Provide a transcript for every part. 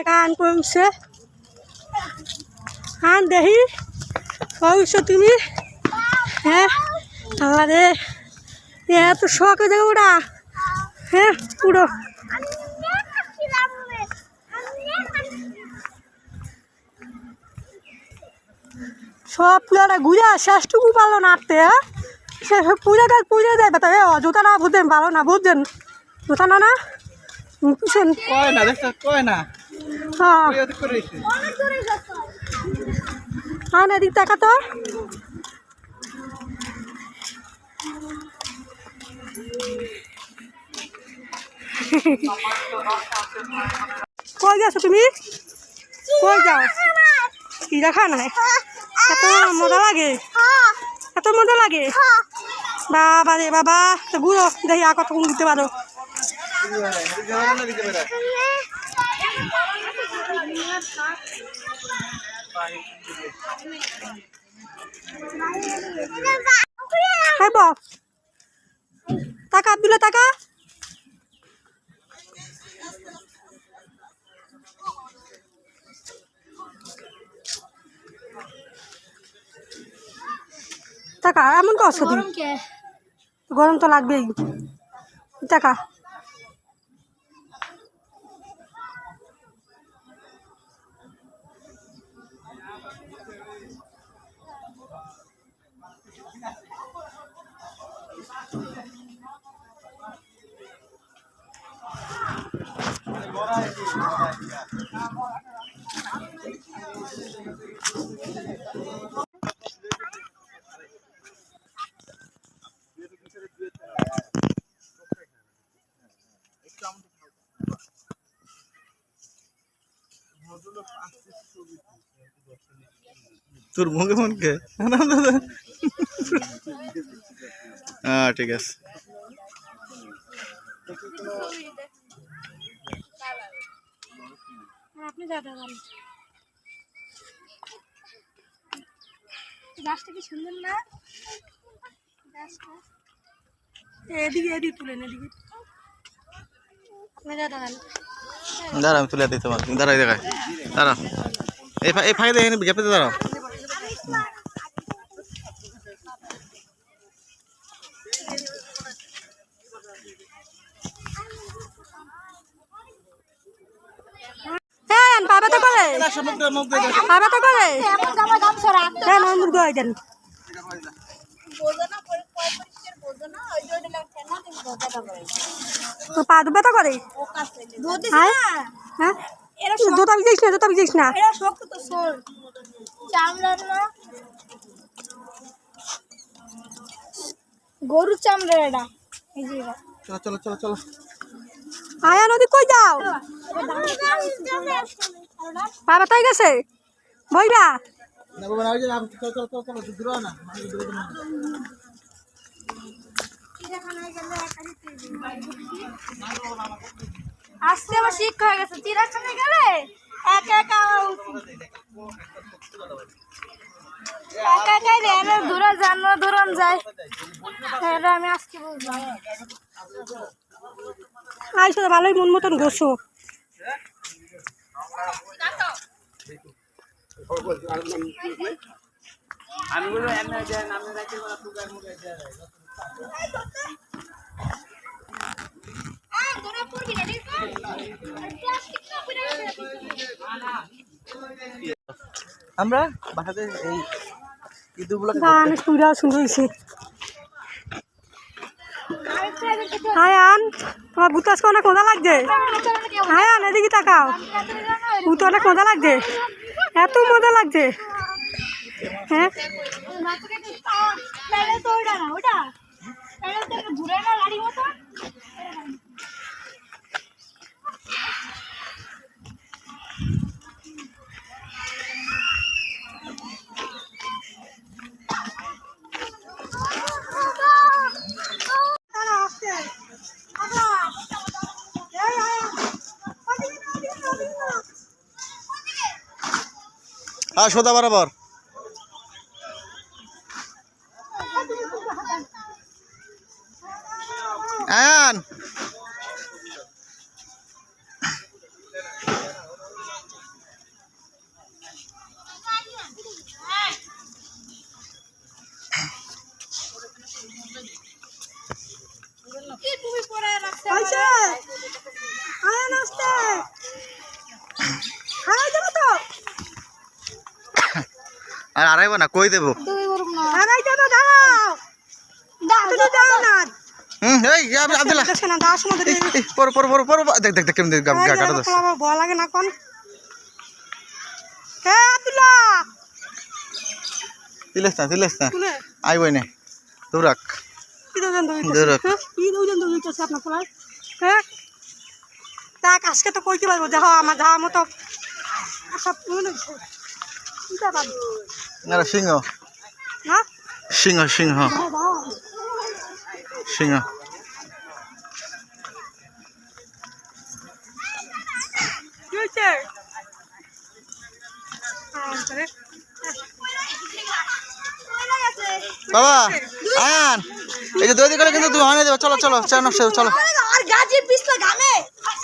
গান কমছে গান দেখি কইছো তুমি হ্যাঁ আল্লাহ রে এত শখ হয়ে যাবে ওটা হ্যাঁ পুরো সব পুরাটা ঘুরে শেষটুকু পারলো না আটতে হ্যাঁ পুজোটা পুজো যাবে তবে জুতা না বুঝতেন ভালো না বুঝছেন জুতা না না বুঝছেন হ্যাঁ না এদিক দেখা তো কই গেছো তুমি কই যাও কি দেখা নাই এত মজা লাগে এত মজা লাগে বাবা রে বাবা তো ঘুরো দেখি আর কতক্ষণ দিতে পারো টাকা আব্দুল্লাহ টাকা টাকা এমন করছো তুমি গরম তো লাগবেই টাকা তোর মুখে মনকে হ্যাঁ ঠিক আছে আপনি দাদা গাছটা কি সুন্দর না এদিকে এদিকে তুলে এদিকে দাঁড়া আমি তুলে দিই তোমার দাঁড়াই দেখায় দাঁড়া এই ফাঁকে দেখে গ্যাপে দাঁড়াও পাবে তো করে পাবে তো করে পা দুবে তো করে হ্যাঁ জোতা ভিজিস না জোতা ভিজিস না গরুর চামড়া এটা চলো চলো চলো আয়া নদী কই যাও বাবা তাই গেছে বইবা আসতে আবার শিখ হয়ে গেছে চিড়াখানায় গেলে একা একা একা একাই রেনের দূরে জানো দূরন যায় এটা আমি আজকে বলবো আইসো ভালোই মন মতন গোসো আমরা বাসাতে এই ইঁদুরগুলো গান সুন্দর সুন্দর হয়েছে হায়ান তোমার ভূত আজকে অনেক মজা লাগছে হায়ান এদিকে তাকাও ভূত অনেক মজা লাগছে এত মজা লাগছে হ্যাঁ হ্যাঁ সোদা বরাবর আয়ান আর আড়াইব না কই দেবো আড়াইতে তো দাঁড়াও তুমি দাও না এই আব্দুল্লাহ দেখছ না দাও সময় দিতে পর দেখ দেখ দেখ কেমন গাটা দছ ভয় লাগে না কোন হে আব্দুল্লাহ তিলেস না শুনে আইবই না দৌড়াক কি দৌড়ান দৌড়াক কি দৌড়াচ্ছে আপনার ফলাই হ্যাঁ তাক আজকে তো কইতে পারবো দেখো আমার যাওয়ার মতো সব মনে চিন্তা পাবো না সিংহ না সিংহ কি হয়েছে বাবা আয়ান এই যে দই করে কিন্তু তুমি হয় না দেবে চলো চলো আর গাজি পিছলা গামে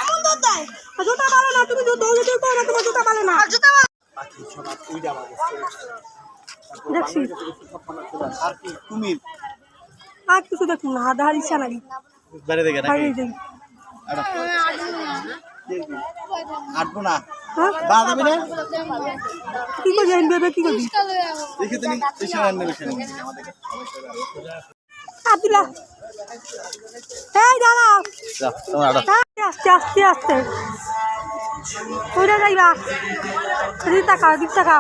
এমন দৌড়ায় জুতা ভালো না তুমি দৌড়ে দৌড়ে না তোমার জুতা ভালো না জুতা দেখছি আর কি কুমির আর কিছু দেখুন না আধা ইচ্ছা নাকি বাইরে দেখে বাইরে যাই আটবো না হ্যাঁ বাদ হবে না কি করে জানেন বেবে কি করবি দেখি তুমি ইশারা নেবে আব্দুল্লাহ এই দাঁড়াও যা তোমার আড়া আস্তে ওইটা যাইবা দিক টাকা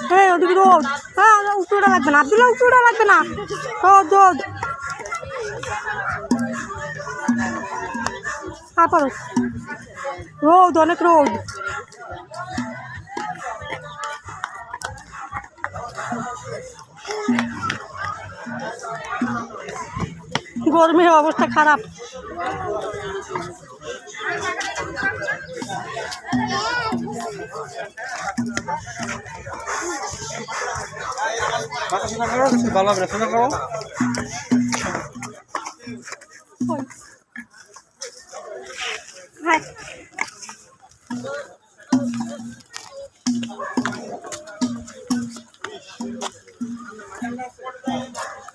হ্যাঁ ওদিকে রোদ হ্যাঁ উঁচুটা লাগবে না আব্দুল্লাহ উঁচুটা লাগবে না রোদ তারপর রোদ অনেক রোদ গরমের অবস্থা খারাপ ভালো হবে শোনা করো হ্যাঁ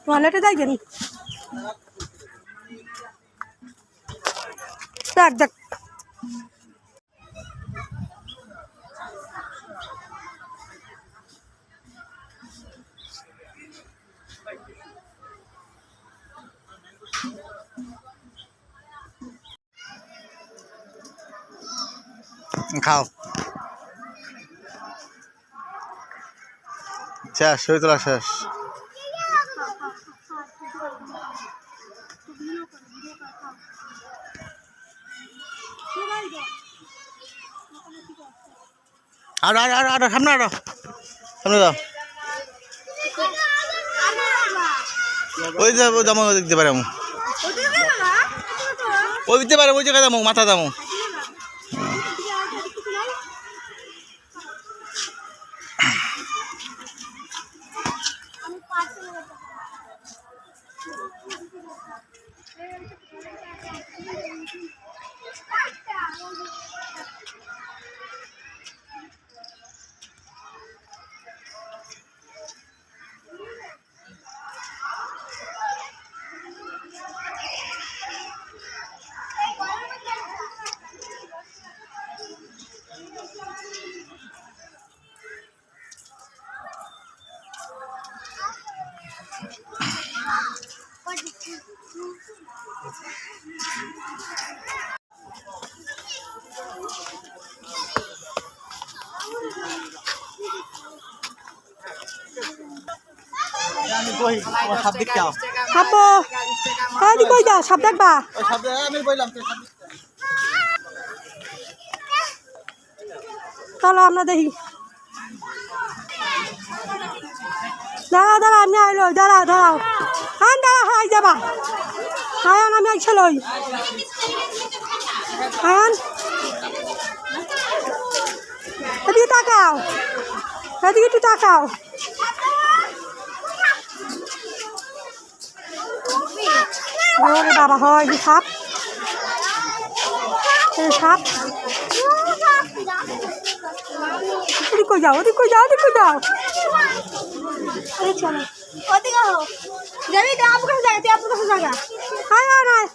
টয়লেটে যাইবেন দেখ খাও শেষ হয়ে তোলা শেষ আর সামনে যাও ওই যাবো দেখতে পারে ওই দিতে পারে ওই জায়গায় যাবো মাথা যাবো আপু কাদি কই যাও সব দেখবা চলো আমরা দেখি দাঁড়াও আমি আইলো দাঁড়াও হাই যাবা আয়ান আমি আইসা লই আয়ান এদিকে তাকাও এদিকে একটু তাকাও ওরে বাবা হয় সাপ ওদিকে যাও আয়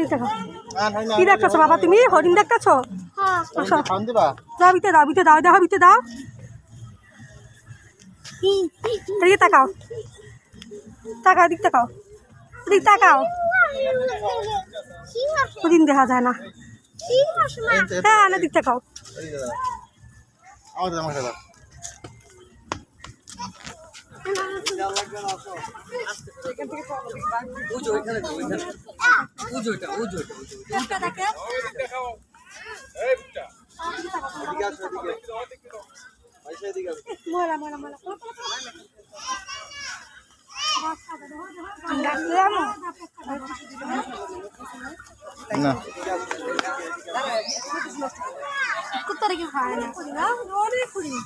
দেখো কি দেখতেছো বাবা তুমি হরিণ দেখতেছো আসো যাও বিতে দাও দেখো বিতে দাও এদিকে তাকাও দিক তাকাও হরিণ দেখা যায় না হ্যাঁ না দিক তাকাও না কুত্তা রেখে খায় না অনেক হরিণ